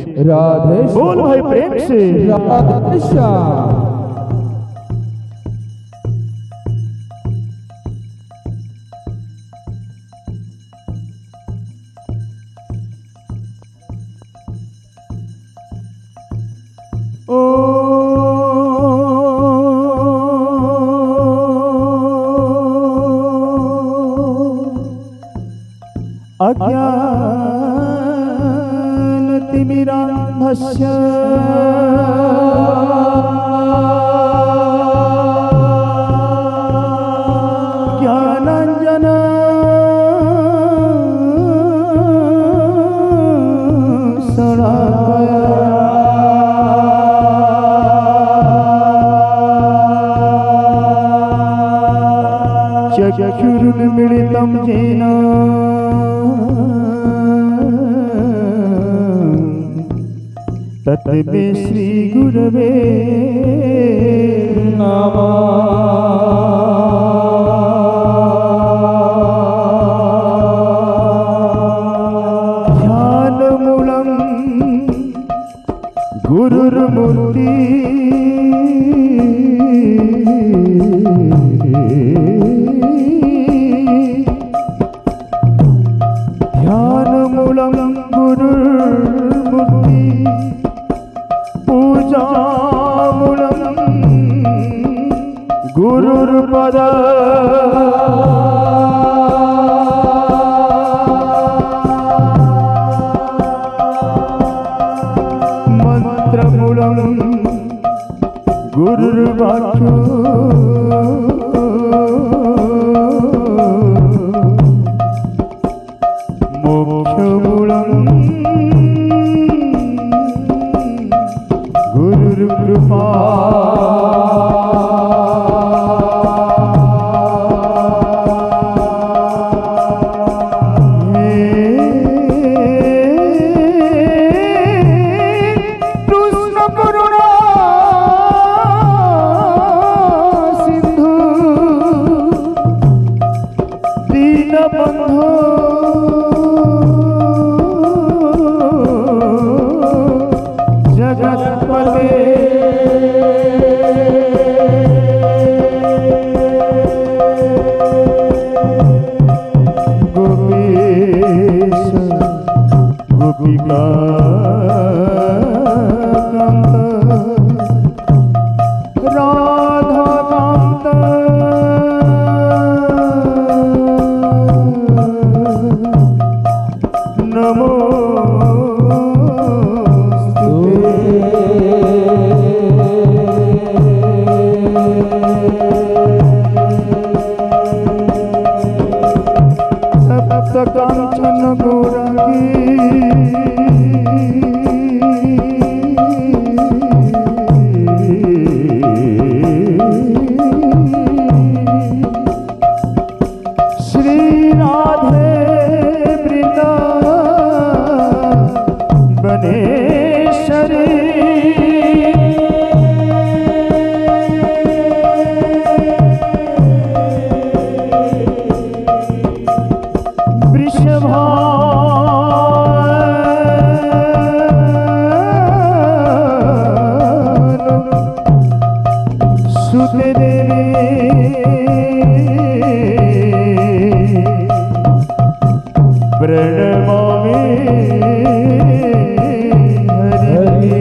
राधे बोल भाई प्रेम से राधे श्याम। अज्ञानतिमिरान्धस्य ज्ञानाञ्जन चक्षुरुन्मिलितं येन तस्मै श्री गुरवे नमः। ध्यानमूलं गुरुर्मूर्ति ध्यानमूलं गुरुर्मूर्ति पूजामूलं गुरुर्पद मंत्रमूलं गुरुर्वाक्यो मोक्षमूलं गुरुर्कृपा। कृष्ण करुणा सिंधु दीनबंधु जगत्पते गोपीश गोपिका कांत राधा कांत नमो कांचन गौरांगी श्री राधे वृंदावनेश्वरी सुते देवी प्रणमामि हरि।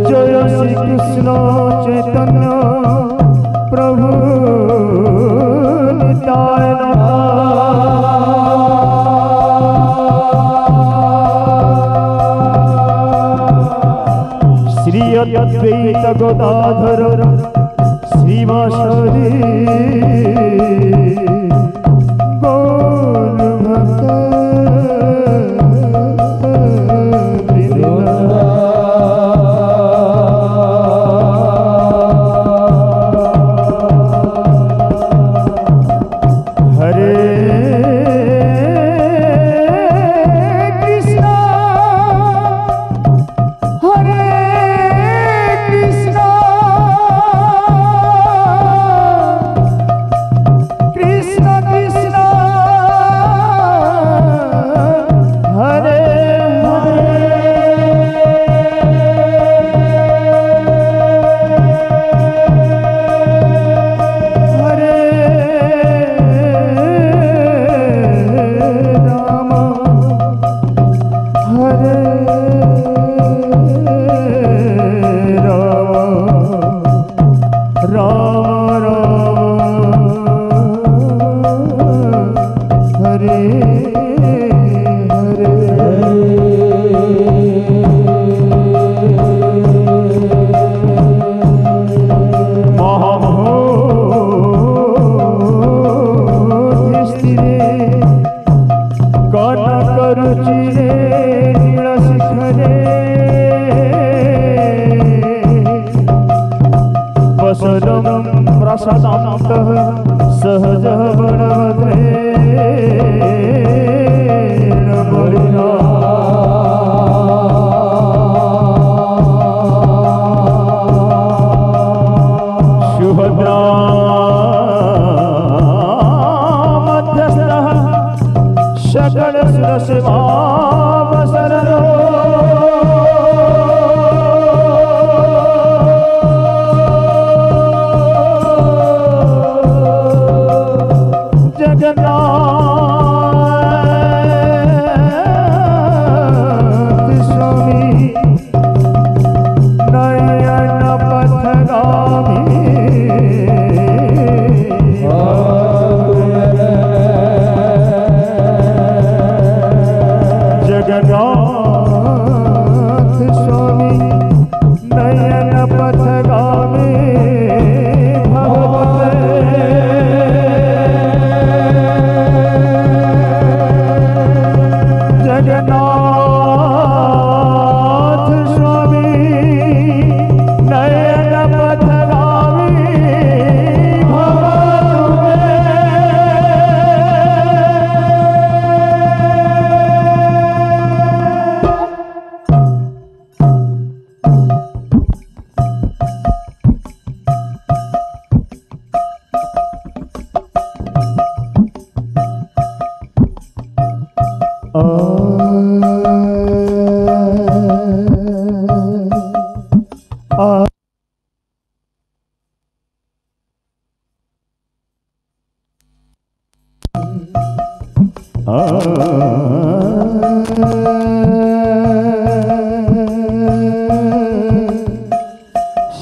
जय श्री कृष्ण चैतन्य प्रभु नित्यानंद। श्री अद्वैत गदाधर श्रीवासदि गौर भक्त Krishna सकल सुर सेवा बसरनो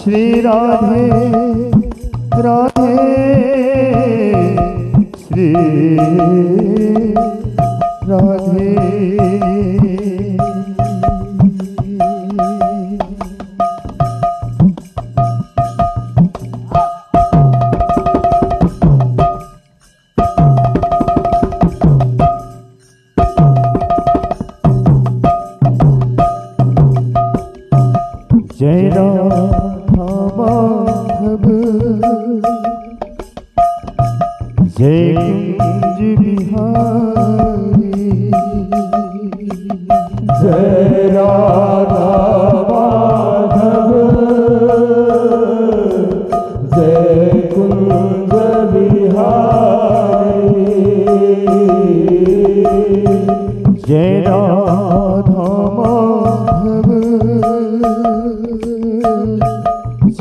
श्री राधे राधे श्री राधे जय राधा माधव जय कुंज बिहारी जय राधा माधव जय कुंज बिहारी जय राधा माधव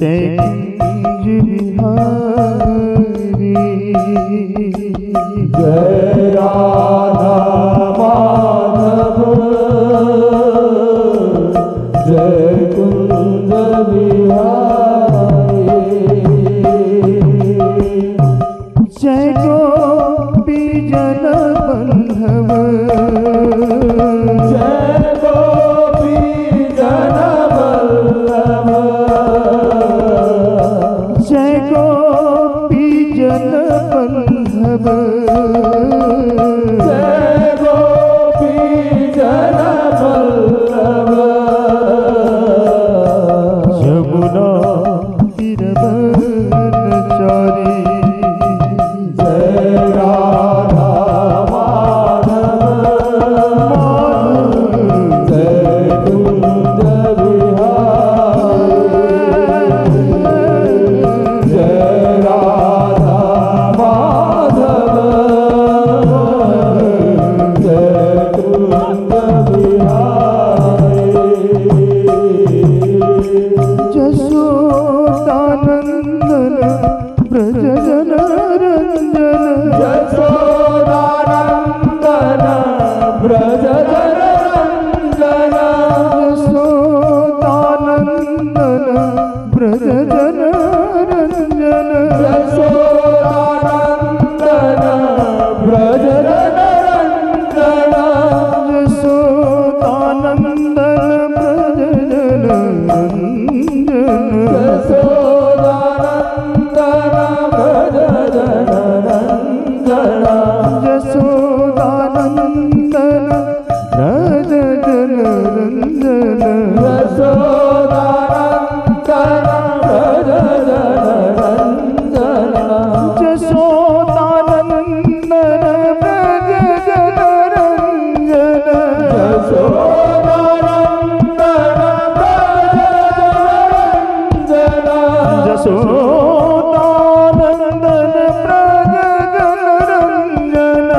जय कुंज बिहारी जय राधा माधव जय कुंज बिहारी जय गोपी जन बंधव जय गोपी जन बल्लभ जय गोपी जन बल्लभ जय गोपी जन बल्लभ यमुना तीरवनचारी जय राधा माधव जय कुंज बिहारी जय राधा माधव जय कुंज बिहारी जशोदानंदन ब्रज जन रंजन जशोदानंदन ब्रज जन रंजन जशोदानंदन ब्रज जन रंजन जशोदानंदन ब्रज जन रंजन जशोदानंदन ब्रज जन रंजन जशोदानंदन ब्रज जन रंजन जशोदानंदन ब्रज जन रंजन जशोदानंदन ब्रज जन रंजन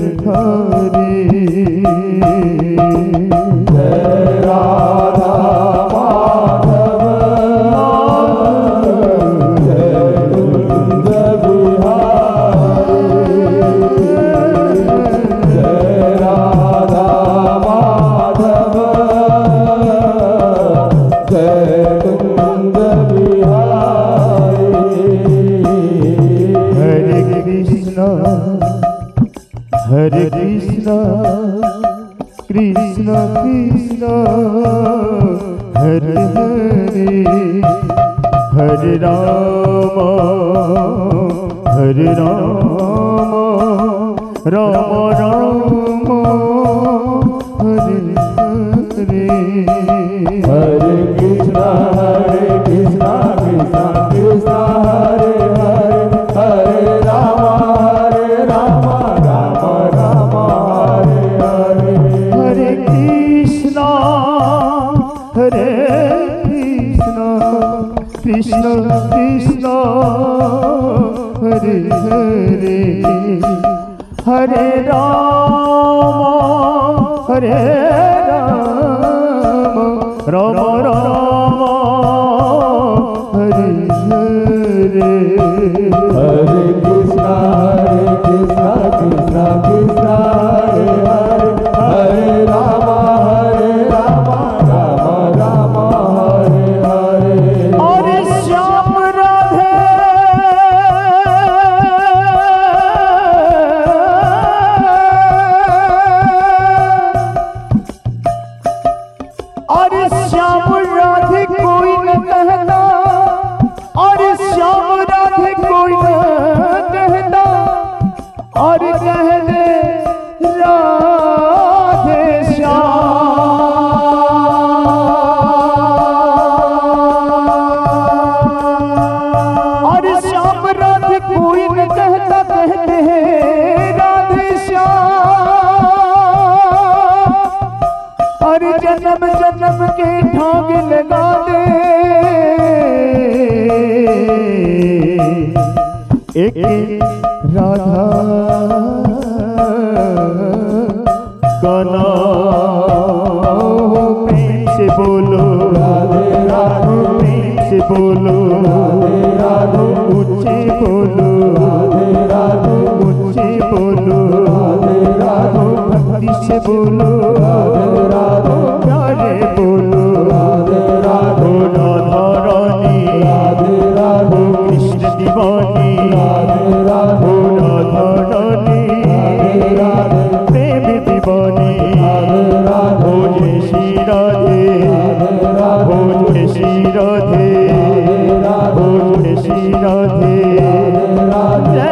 जटाधारी जय राधा माधव जय कुंज बिहारी जय राधा माधव जय कुंज बिहारी हरे कृष्णा कृष्णा कृष्णा हरे हरे हरे राम राम राम हरे हरे हरे कृष्णा कृष्णा कृष्णा हरे हरे हरे राम राम राम हरे हरे हरे कृष्णा कृष्ण कृष्ण हरे हरे हरे राम राम राम हरे हरे हरे कृष्णा कृष्णा कृष्णा हरे हरे हरे राम राम राम हरे हरे और श्याम राधे और श्याम राधे कोई न कहता और श्याम राधे कोई न कहता और कह दे राधे श्याम और श्याम राधे कोई न कहता कहते हैं राधे श्याम और जन्म जन्म के ठाग लगा दे एक राधा का नाम प्रेम से बोलो राधे राधे प्रेम से बोलो राधे राधे ऊंचे बोलो राधे राधे ऊंचे बोलो राधे राधे भक्ति से बोलो राधे राधे प्यारे बोलो राधे राधे हो राधा रानी राधे राधे हो कृष्ण दीवानी राधे राधे हो राधा रानी राधे प्रेम दीवानी राधे राधे हो जय श्री राधे हो जय श्री राधे हो जय श्री राधे जय राधे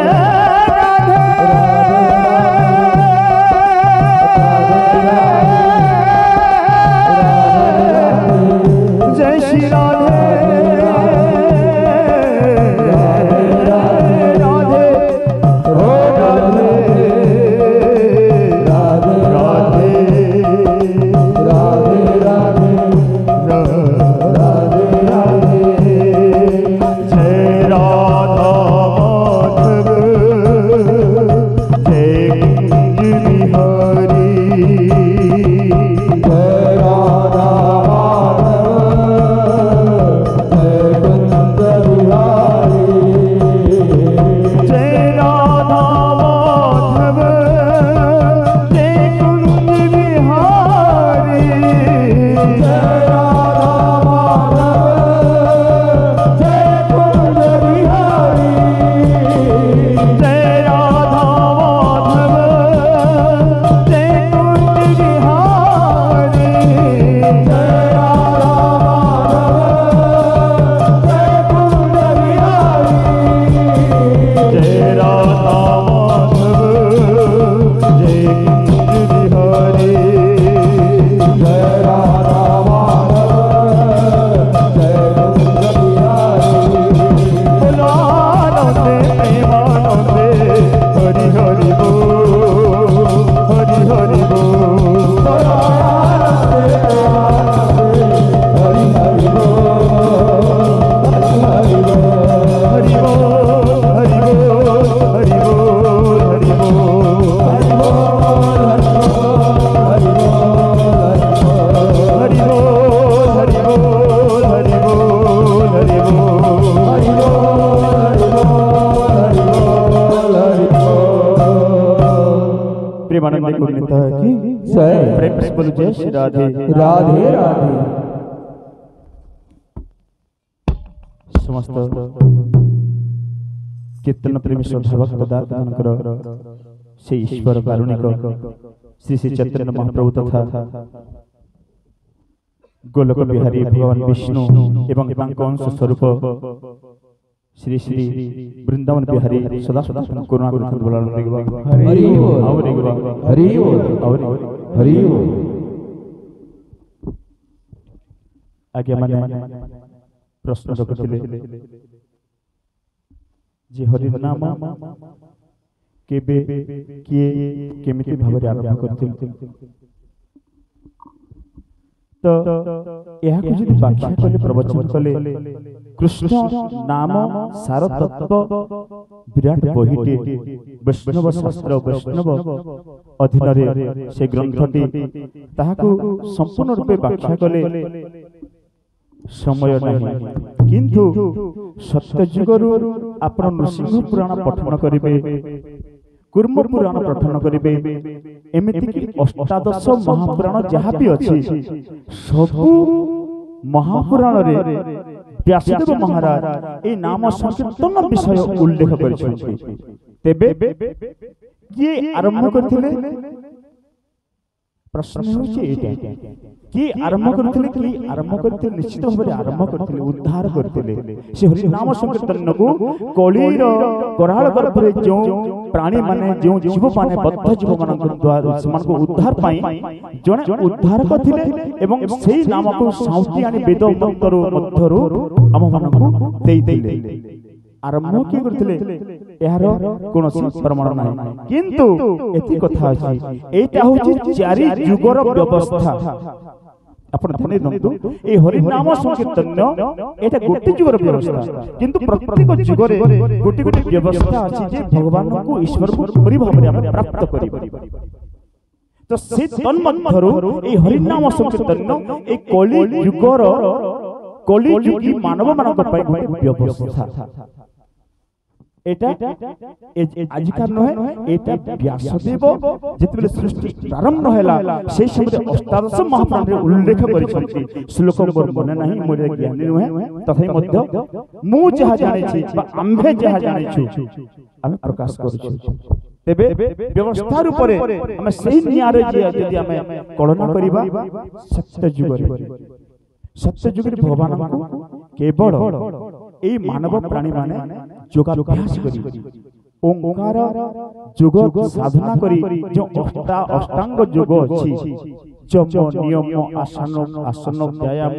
प्रेमानंद को नेता है कि जय प्रेम से बोलो जय श्री राधे राधे राधे। समस्त कीर्तन प्रेमी श्रद्धा भक्त दाता से ईश्वर कारुणिक श्री श्री चैतन्य महाप्रभु तथा गोलोक बिहारी भगवान विष्णु एवं अंश स्वरूप श्री श्री वृंदावन बिहारी सदा सदा करुणा हरि बोल हरि बोल हरि बोल। आगे मैंने प्रश्न रखिले जे हरि नाम केबे किए केमिति भाबरे आरंभ करथिले तो यह को यदि व्याख्या कले प्रवचन कले कृष्ण नाम सार तत्व विराट बहिटे वैष्णव शास्त्र वैष्णव अधीन रे से ग्रंथटी ताहाको संपूर्ण रूपे व्याख्या कले समय नहीं किंतु सत्य जुगरु आपण नृसिंह पुराण पठन करिवे कुर्म पुराण पठन करिवे एमिति कि अष्टादश महापुराण जहाँ भी अछि सबु महापुराण रे व्यासदेव महाराज ए नाम संकीर्तन विषय उल्लेख करिसथि तेबे किए आरंभ करथिले प्रश्न होछि एटा कि आरंभ करथिले निश्चित भाव आरंभ करथिले उद्धार करथिले से हरि नाम संकीर्तन को कलिर कराल गर्भरे जो प्राणी माने जो जीव माने बद्ध जीव मानक द्वारा समान को उद्धार पाई जने उद्धार करथिले एवं सेही नाम को साउती आनी वेद मंत्र मध्यरो हम मानक देई देले आरंभ कि करथिले यार कोनोसी प्रमाण नाही किंतु एति कथा अछि एटा होछि चारि जुगर व्यवस्था आपण ध्यान दंतु ए हरि नाम संकीर्तन एटा गोटे जुगर व्यवस्था किंतु प्रत्येक जुगरे गोटे गोटे व्यवस्था अछि जे भगवान को ईश्वर को परि भाबरे हम प्राप्त करिब तो से तन्मध्यरु ए हरि नाम संकीर्तन ए कली जुगर कली जुगी मानव मानक पय गोटे व्यवस्था एटा आजिकार नहे एटा व्यासदेव जेतबेले सृष्टि प्रारंभ होला से समय अष्टादश महापुराण रे उल्लेख करिसथि श्लोक मोर मने नाही मोर ज्ञानी नहे तथापि मध्य मु जहा जानै छी बा आम्भे जहा जानै छु हम प्रकाश करू तेबे व्यवस्था रूपरे हम सही न्यारे यदि हम कल्पना करिबा सत्य जुग भगवान को केवल ए मानव प्राणी माने योगाभ्यास करी ओंकार योग साधना करी जो अष्टांग योग अछि जम नियम आसन व्यायाम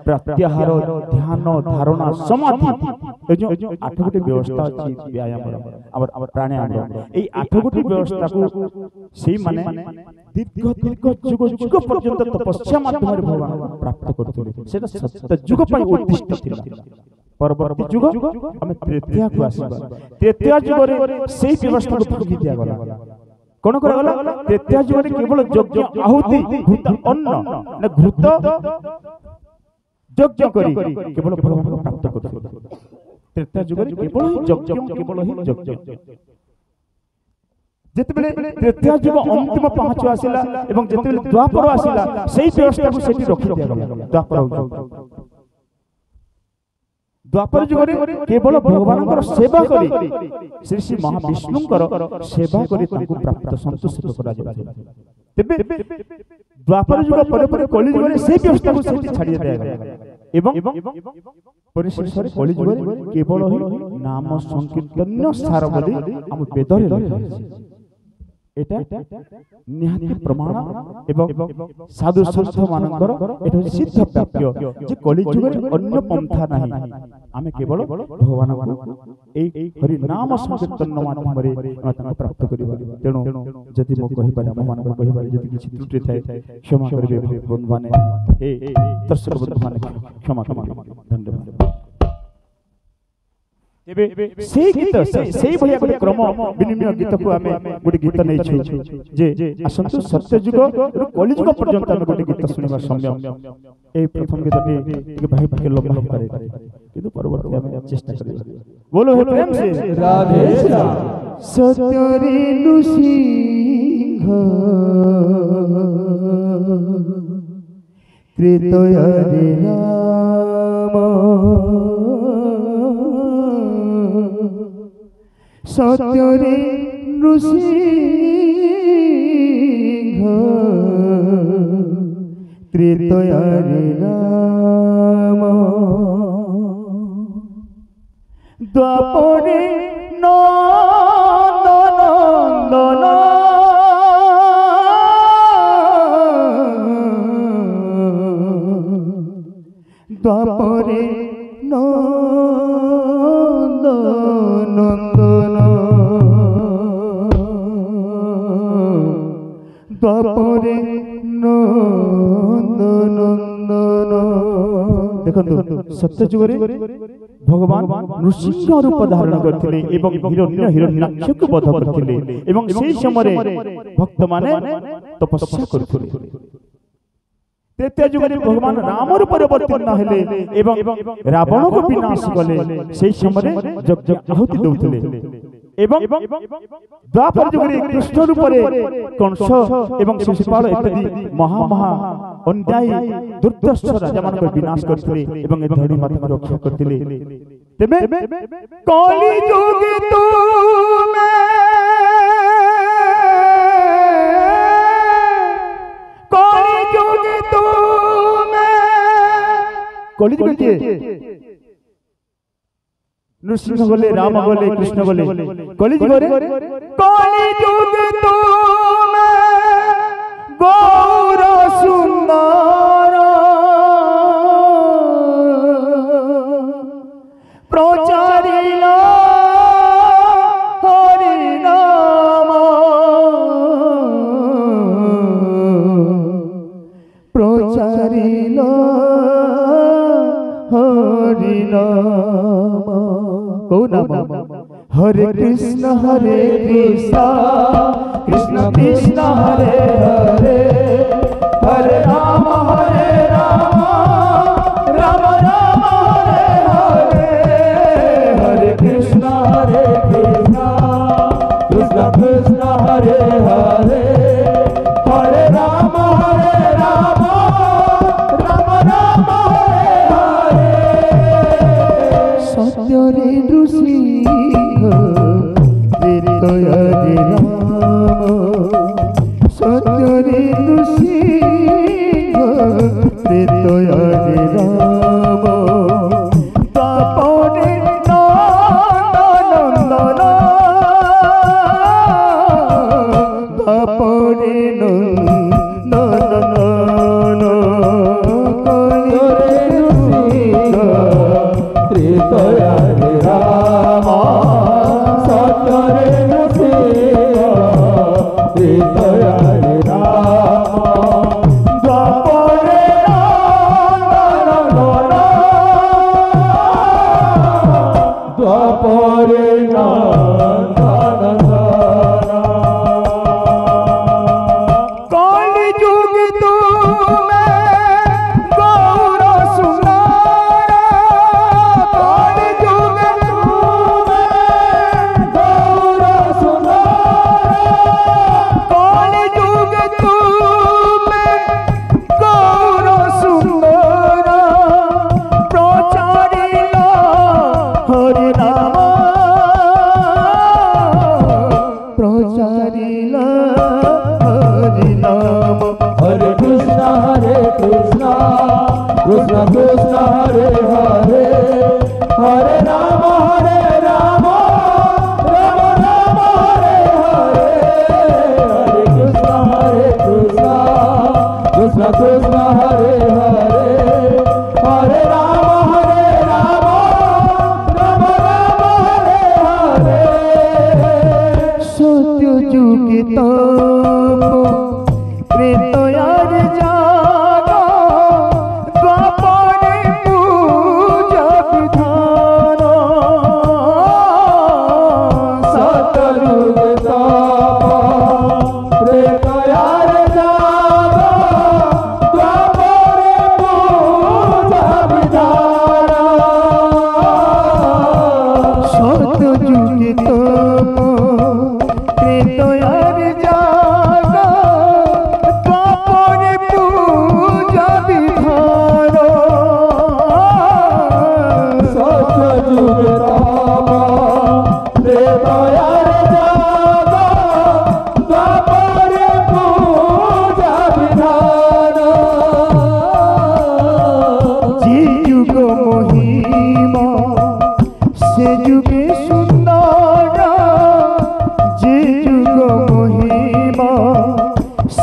प्रत्याहार ध्यान धारणा समाधि ए जो आठ गोटे व्यवस्था अछि व्यायाम हमर प्राणायाम ए आठ गोटे व्यवस्था को सेही माने दीर्घ जुग पर्यंत तपस्या माध्यम रे भगवान प्राप्त करथिले सेटा सत्य जुग पय उद्दिष्ट थिला परवर्ती जुग हम तृतीया को आसीबा तृतीया जुग रे सेही व्यवस्था को फुकी दिया गला कोन करा गला तृतीया जुग रे केवल यज्ञ आहुति घृत अन्न न घृत यज्ञ करी केवल भगवान को प्राप्त करथिले तृतीया जुग रे केवल ही यज्ञ जेतेबेले तृतीया जुग अंतिम पहुंच आसिला एवं जेतेबेले द्वापर आसिला सेही व्यवस्था को सेठी रखि दिया गला द्वापर जुगरे केवल भगवानकर सेवा करी श्री श्री महाविष्णुकर सेवा करी तांको प्राप्त संतोषित करा जाय तेबे द्वापर जुग परे परे कलि जुगरे से व्यवस्था को सेठी छाडी दिया गला एवं परिशेषरे कलि जुगरे केवल ही नाम संकीर्तन सार बोली हम वेदरे लिखा एटा निहाती प्रमाण एवं साधु संत मानकर एटा सिद्ध प्राप्य जे कलि जुगरे अन्य पंथा नाही आमे केवल भगवान को एई हरि नाम संकीर्तन माध्यम रे हम प्राप्त करिबा तेनु जति मो कहि पारे हम मानकर कहि पारे जति किछि त्रुटि थाए क्षमा करबे बंधु माने हे दर्शक बंधु माने क्षमा करबे धन्यवाद तेबे सेही गीत सेही भलिया गोटे क्रम विनिमय गीत को आमे गोटे गीत नै छु जे असंतु सत्य जुग रु कलि जुग पर्यंत आमे गोटे गीत सुनिबा सम्भव ए प्रथम गीत के भाई के लंबा करे किंतु परवर्ती आमे चेष्टा करिबा बोलो हे प्रेम से राधे श्याम सत्यरे नृसिंह ত্রেতয়ারে রাম সত্যরে নৃসিংহ ত্রেতয়ারে রাম দ্বাপরে নন্দন দ্বাপরে নন্দন দ্বাপরে নন্দন দেখন্তু সত্য যুগরে ভগবান নৃসিংহ রূপ ধারণ করଥିଲେ এবং হিরণ্যাক্ষକୁ বধ করଥିଲେ এবং সেই সমୟରେ ভক্তମାନେ তপস্যা করଥିଲେ। ত্রেতয়া যুগରେ ভগবান রাম রূপরে অবতীর্ণ ହେଲେ ଏବଂ ରାବଣକୁ ବିନାଶ କଲେ। সেই ସମୟରେ ଯଜ୍ଞ ଆହୁତି ଦେଉଥିଲେ ଏବଂ ଦ୍ୱାପର ଯୁଗରେ କୃଷ୍ଣ ରୂପରେ କଂସ ଏବଂ ଶିଶୁପାଳ ଇତ୍ୟାଦି ମହା ଅନ୍ୟାୟୀ ଦୁର୍ଦ୍ଦର୍ଶ ରାଜାମାନଙ୍କର ବିନାଶ କରିଥିଲେ ଏବଂ ଏ ଧରଣୀ ମାତାଙ୍କୁ ରକ୍ଷା କରିଥିଲେ। ତେବେ କଳି ଯୁଗେ ତୁମେ କଳି ଯୁଗେ ତୁମେ କଳି ଯୁଗ କିଏ? নৃসিংহ বলে, রাম বলে, কৃষ্ণ বলে। কলি যুগে তুমে গৌর সুন্দর প্রচারিল হরি নাম প্রচারিল হরি নাম। हरे कृष्ण कृष्ण कृष्ण हरे हरे हरे राम राम राम हरे हरे हरे कृष्ण कृष्ण कृष्ण कृष्ण हरे हरे हरे राम राम राम हरे हरे सत्यरे नृसिंह ত্রেতয়ারে রাম সত্যরে নৃসিংহ ত্রেতয়ারে রাম দ্বাপরে নন্দন দ্বাপরে নন্দন কলিরে নৃসিংহ ত্রেতয়ারে রাম সত্যরে নৃসিংহ ত্রেতয়ারে রাম দ্বাপরে নন্দন দ্বাপরে নন্দন কলি যুগ তুমে গৌর সুন্দর কলি যুগ তুমে গৌর সুন্দর কলি যুগ তুমে গৌর সুন্দর প্রচারিল হরি নাম প্রচারিল হরি নাম। হরে কৃষ্ণ কৃষ্ণ কৃষ্ণ হরে হরে হরে রাম রাম রাম হরে হরে হরে কৃষ্ণ কৃষ্ণ কৃষ্ণ কৃষ্ণ হরে হরে হরে রাম রাম রাম হরে হরে সত্য যুগে তপ ত্রেতয়ার জাগ দ্বাপরে পূজা বিধান সত্য যুগে তপ ত্রেতয়ার জাগ দ্বাপরে পূজা বিধান সত্য যুগে তপ ত্রেতয়ার জাগ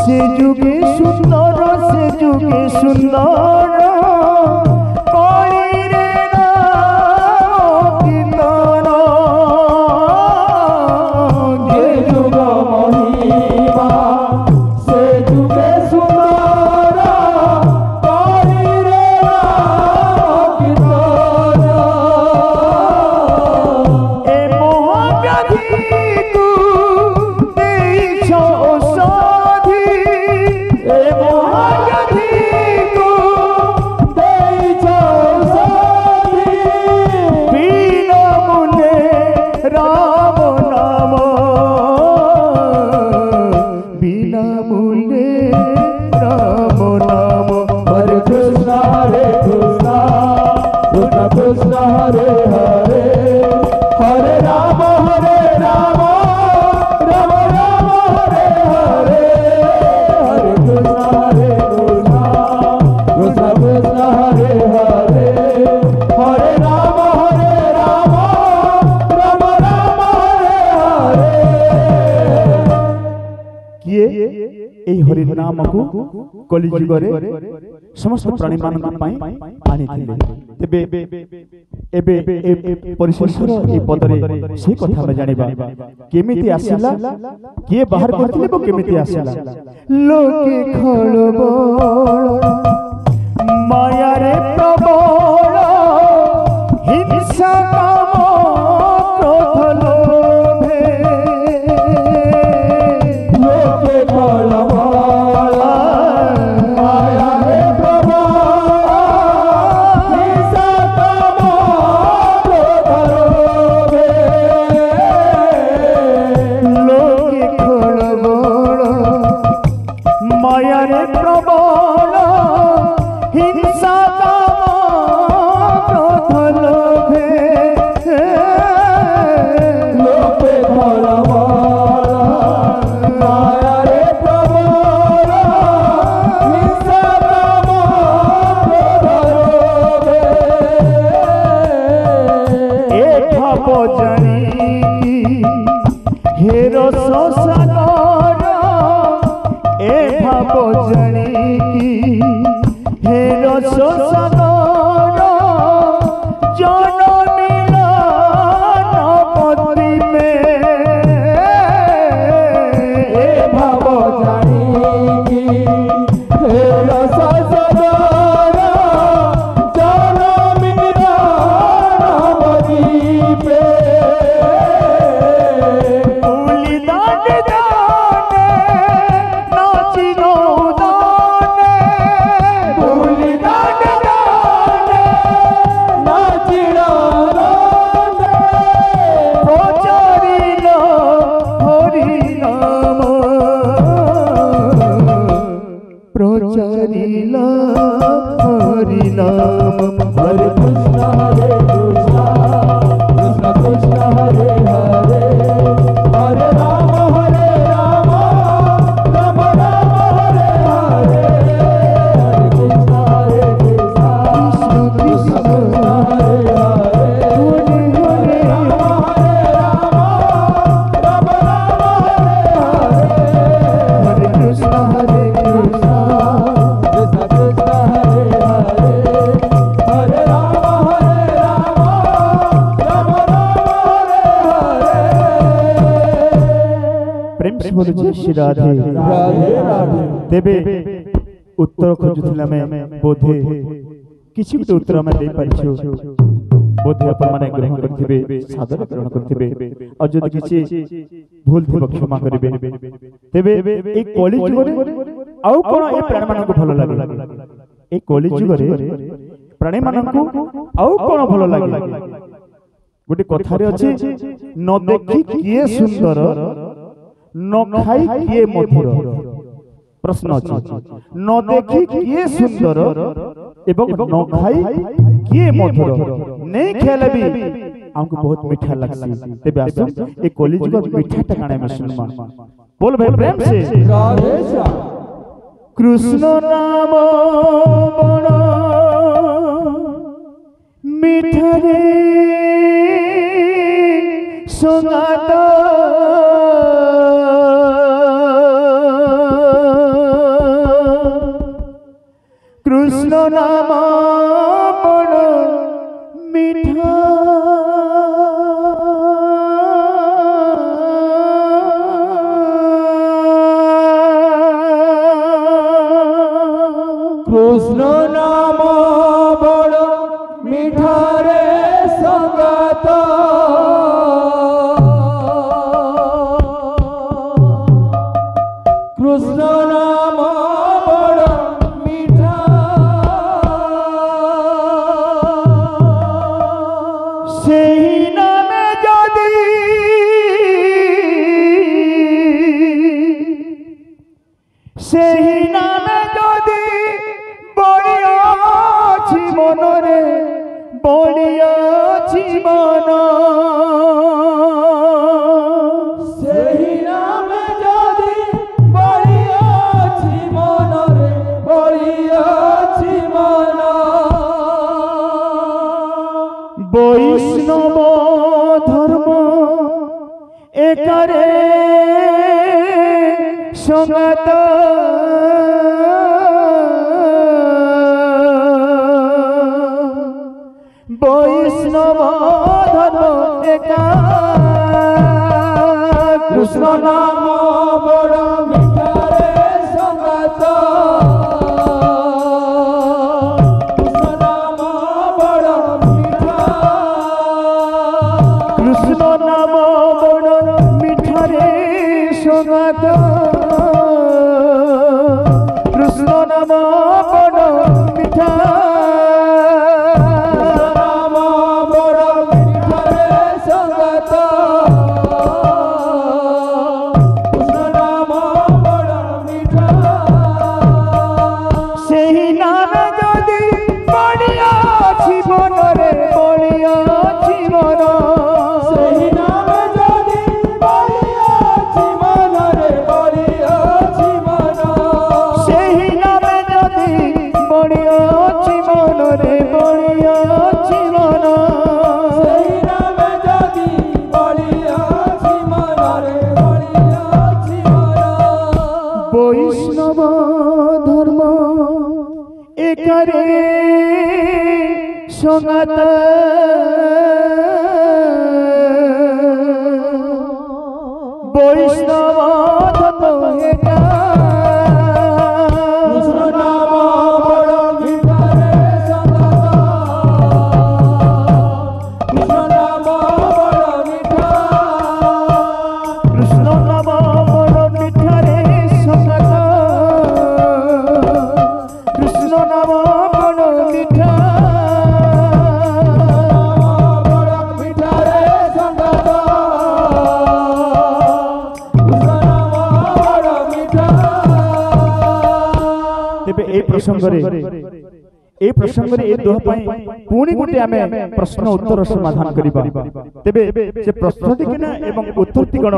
से जुगे सुंदर से जुगे सुंदर कली रे नाम कीर्तन ये जुग महिमा से जुगे सुंदर कली रे नाम कीर्तन ए महाव्याधि तू देइछ औषधि ए महाव्याधि तू देइछ औषधि बिना मूल्ये राम नाम बिना मूल्ये राम नाम हरे कृष्ण कृष्ण कृष्ण हरे हरे हरे राम राम राम हरे हरे हरे कृष्ण कृष्ण कृष्ण हरे हरे हरे राम राम राम हरे हरे किए এই হরি নামକୁ কলি যুগরে সমস্ত প্রাণী ମାନଙ୍କ ପାଇଁ আনিଥିଲେ ତେବେ ଏବେ ପରିଶେଷର এই ପଦରେ সেই କଥା ଆମେ ଜାଣିବା କେମିତି ଆସିଲା କିଏ ବାହାର କରିଥିଲେ ଏବଂ କେମିତି ଆସିଲା ଲୋକେ ଖଳବଳ ମାୟାରେ ପ୍ରବଳ ହିଂସା କାମ କ୍ରୋଧ ଲୋଭେ लोके खलबल माया रे प्रबल हिंसा काम क्रोध लोभे লোকে খলবল মায়ারে প্রবল হিংসা কাম ক্রোধ লোভে लोके खलबल माया रे प्रबल हिंसा काम क्रोध लोभे এ ভাব জানি কি হে রস সাগর এ ভাব জানি কি হে রস সাগর জনমিল নপতি মে ए भाव जानी हे रस सदर जन मीरा नवदीपे তুলি দানে দানে নাচি নৌদানে भूलि दान दान नाचिड़ा राधे প্রচারিল হরি নাম প্রচারিল হরি নাম हरे कृष्ण कृष्ण कृष्ण हरे हरे हरे राम राम राम हरे हरे हरे कृष्ण কৃষ্ণ কৃষ্ণ हरे हरे হরে হরে राम राम हरे हरे হরে কৃষ্ণ হরে কৃষ্ণ कृष्ण कृष्ण हरे हरे हरे राम राम हरे हरे প্রেম সে বলেছে শ্রী রাধে राधे राधे তেবে উত্তর খোঁজুଥିଲେ ଆମେ ବୋଧେ କିଛି ଗୋଟେ ଉତ୍ତର ଆମେ ଦେଇପାରିଛୁ ବୋଧେ ଆପଣମାନେ ଗ୍ରହଣ କରିଥିବେ ସାଦର ଗ୍ରହଣ କରିଥିବେ ଆଉ ଯଦି କିଛି ଭୁଲ ଥିବ କ୍ଷମା କରିବେ ତେବେ এই କଳି ଯୁଗରେ ଆଉ କ'ଣ ଏ ପ୍ରାଣୀମାନଙ୍କୁ ଭଲ ଲାଗେ এই କଳି ଯୁଗରେ ପ୍ରାଣୀମାନଙ୍କୁ ଆଉ କ'ଣ ଭଲ ଲାଗେ ଗୋଟେ କଥାରେ ଅଛି ନ ଦେଖି କିଏ ସୁନ୍ଦର ନ ଖାଇ କିଏ ମଧୁର प्रश्न अछि न देखी किए सुंदर एवं न खाई किए मधुर नहीं खेले भी हमको बहुत मीठा लगसी तेबे आसम ए कॉलेज को मीठा टकाने में सुनमा बोल भाई प्रेम से राधे श्याम कृष्ण नाम बड़ा मीठा रे सुनाता কৃষ্ণ নাম বড় মিঠা কৃষ্ণ নাম বড় মিঠা রে সঙ্গত কৃষ্ণ নাম বড় মিঠা সেই নামে যদি সেই নামে যদি বড়িয়াছি মনরে বড়িয়াছি মন সেই নামে যদি বড়িয়াছি মনরে বড়িয়াছি মন বৈষ্ণব ধর্ম একারে সঙ্গত বৈষ্ণব ধর্ম একা কৃষ্ণ নাম বড় মিঠা রে সঙ্গত কৃষ্ণ নাম বড় মিঠা কৃষ্ণ নাম বড় মিঠারে সঙ্গত কৃষ্ণ নাম বড় মিঠা নাম বড় মিঠা রে সঙ্গত কৃষ্ণ নাম বড় মিঠা সেই নামে যদি বড়িয়াছি মনরে বড়িয়াছি মন সেই নামে যদি বড়িয়াছি মনরে বড়িয়াছি মন সেই নামে যদি বড়িয়াছি মনরে বড়িয়াছি মন সেই নামে যদি বড়িয়াছি মনরে বড়িয়াছি মন বৈষ্ণব ধর্ম একারে সঙ্গত বৈষ্ণব ধর্ম একা কৃষ্ণ নাম বড় মিঠা রে সঙ্গত কৃষ্ণ নাম বড় মিঠা কৃষ্ণ নাম বড় মিঠারে সঙ্গত কৃষ্ণ নাম বড় মিঠা বড় মিঠা রে সঙ্গত কৃষ্ণ নাম বড় মিঠা তেবে এই প্রসঙ্গরে এই দোহ পাই পুଣି গোটে আমি প্রশ্ন উত্তর সমাধান করিবা তেবে সে প্রশ্নটি কিনা এবং উত্তরটি কোন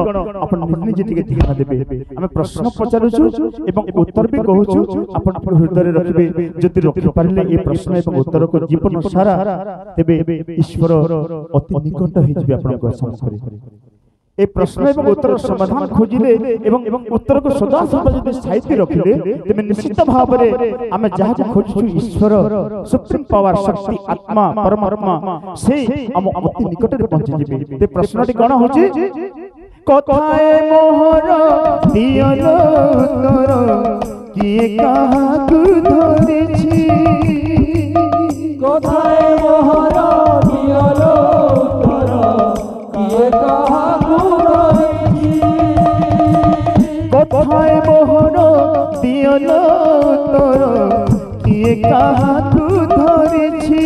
আপন নিজে টিকে ধ্যান দেবে আমি প্রশ্ন পচারুছু এবং উত্তর বি কহুছু আপন হৃদয়ে রাখিবে যদি রখি পারিলে এই প্রশ্ন এবং উত্তরକୁ জীবন সারা তেবে ঈশ্বর অতি নিকট হইଯିবে আপনাଙ୍କ সম্মুখରେ এই প্রশ্ন এবং উত্তর সমাধান খুঁজিলে এবং উত্তরକୁ সদা সর্বদা যদি সাইতি রখিলে তেবে নিশ্চিত ভাবে আমি যাহাকে খোঁজুছু ঈশ্বর সুপ্রিম পাওয়ার শক্তি আত্মা পরমাত্মা সেই অতি নিকটরে পৌঁছি যাবে তে প্রশ্নটি কোন হচ্ছে কথায় মোহর দিয়ল তর কিয়ে কাহাকু ধরেছি কোথায় মোহর দিয়ল তর কিয়ে কাহাকু ধরেছি কথায় মোহর দিয়ল তর কিয়ে কাহাকু ধরেছি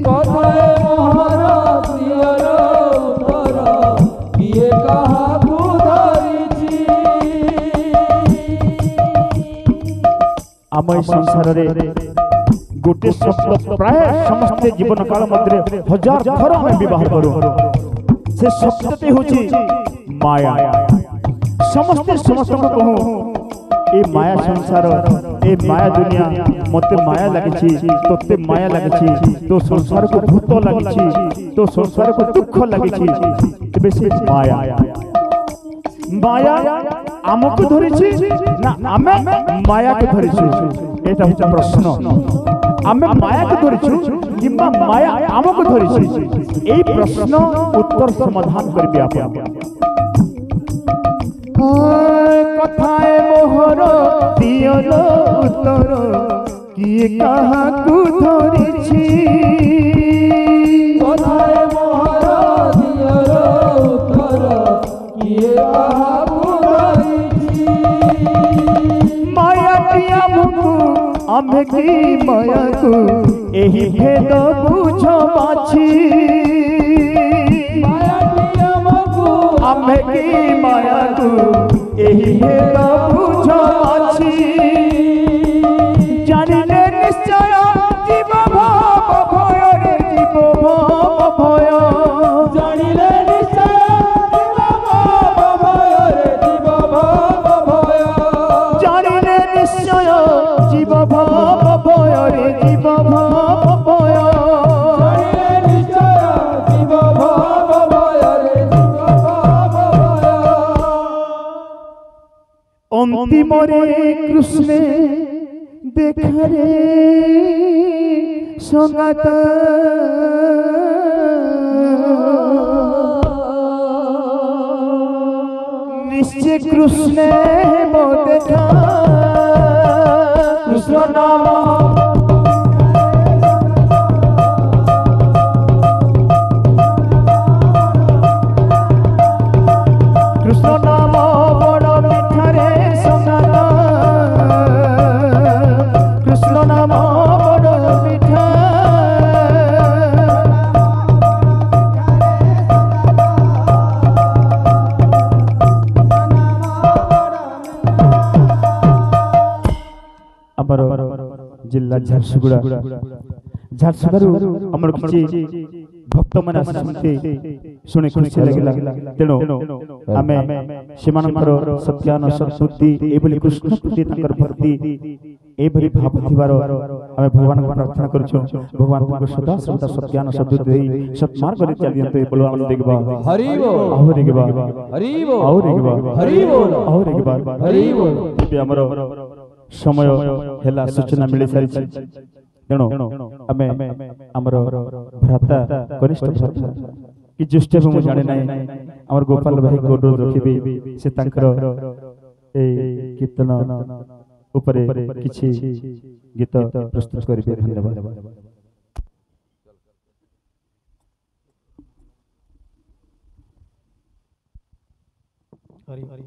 কোথায় মোহর দিয়ল তর কিয়ে কাহাকু ধরেছি ଆମ এই ସଂସାରରେ গোটে শব্দ প্রায় সমস্ত জীবন কাল মধ্যে হাজার থর আমি ব্যবহার করু সে শব্দটি হচ্ছে মায়া সমস্ত কহু এই মায়া সংসার এই মায়া দুনিয়া মতে মায়া লাগিছি তোতে মায়া লাগিছি তো সংসারକୁ ভূত লাগিছি তো সংসারକୁ দুঃখ লাগিছি তবে সে মায়া ଆମକୁ ଧରିଛି ନା ଆମେ ମାୟାକୁ ଧରିଛୁ ଏଟା ହଉଛି ପ୍ରଶ୍ନ ଆମେ ମାୟାକୁ ଧରିଛୁ କିମ୍ବା ମାୟା ଆମକୁ ଧରିଛି এই ପ୍ରଶ୍ନ ଉତ୍ତର ସମାଧାନ କରିବେ ଆପଣ কথায় মোহর দিয়ল উত্তর কিয়ে কাহাকু ধরিছি কথায় মোহর দিয়ল উত্তর কিয়ে কাহাকু ধরিছি মায়াটি আমকু আমি কি মায়াকু এই ভেদ বুঝ বাছি আমি কি মায়াকু এই ভেদ বুঝ বাছি জানিলে নিশ্চয় জীব ভাব ভয় রে জীব ভাব ভয় জানিলে নিশ্চয় জীব ভাব ভয় রে জীব ভাব ভয় জানিলে নিশ্চয় জীব ভাব ভয় রে জীব ভাব ভয় জানিলে নিশ্চয় জীব ভাব ভয় রে জীব ভাব ভয় অন্তিমরে কৃষ্ণ দেখারে সঙ্গাত নিশ্চয় কৃষ্ণ দেখা কৃষ্ণ নাম কৃষ্ণ নাম বড় মিঠারে সঙ্গাত কৃষ্ণ নাম বড় মিঠা ଆମର ଜିଲ୍ଲା ଝାରସୁଗୁଡ଼ା ଝାରସୁଗୁଡ଼ାରୁ ଆମର କିଛି ଭକ୍ତମାନେ ଆସିଛନ୍ତି ଶୁଣି ଖୁସି ଲାଗିଲା ତେଣୁ ଆମେ ସେମାନଙ୍କର ସତ୍ୟାନ ସତ୍ବୁଦ୍ଧି ଏଭଳି କୃଷ୍ଣ ପ୍ରତି ତାଙ୍କର ଭକ୍ତି ଏଭଳି ଭାବ ଥିବାର ଆମେ ଭଗବାନଙ୍କୁ ପ୍ରାର୍ଥନା କରୁଛୁ ଭଗବାନ ତାଙ୍କୁ ସଦା ସଦା ସତ୍ୟାନ ସଦ୍ବୁଦ୍ଧି ଦେଇ ସତ୍ମାର୍ଗରେ ଚାଲିଛନ୍ତି ବଳବାନ ଦେଖିବା ହରି ବୋଲ ଆହୁରି ଦେଖିବା ହରି ବୋଲ ଆହୁରି ଦେଖିବା ହରି ବୋଲ ଆହୁରି ଦେଖିବା ହରି ବୋଲ ଏବେ ଆମର ସମୟ ହେଲା ସୂଚନା ମିଳି ସାରିଛି ତେଣୁ ଆମେ ଆମର ଭ୍ରାତା କନିଷ୍ଠ ଭ୍ରାତା କି ଜ୍ୟେଷ୍ଠ ମୁଁ ଜାଣେ ନାହିଁ ଆମର ଗୋପାଳ ଭାଇ ଗୋଡରୁ ରଖିବି ସେ ତାଙ୍କର এই কীর্তন উপরে কিছু গীত প্রস্তুত করিবে ধন্যবাদ হরি হরি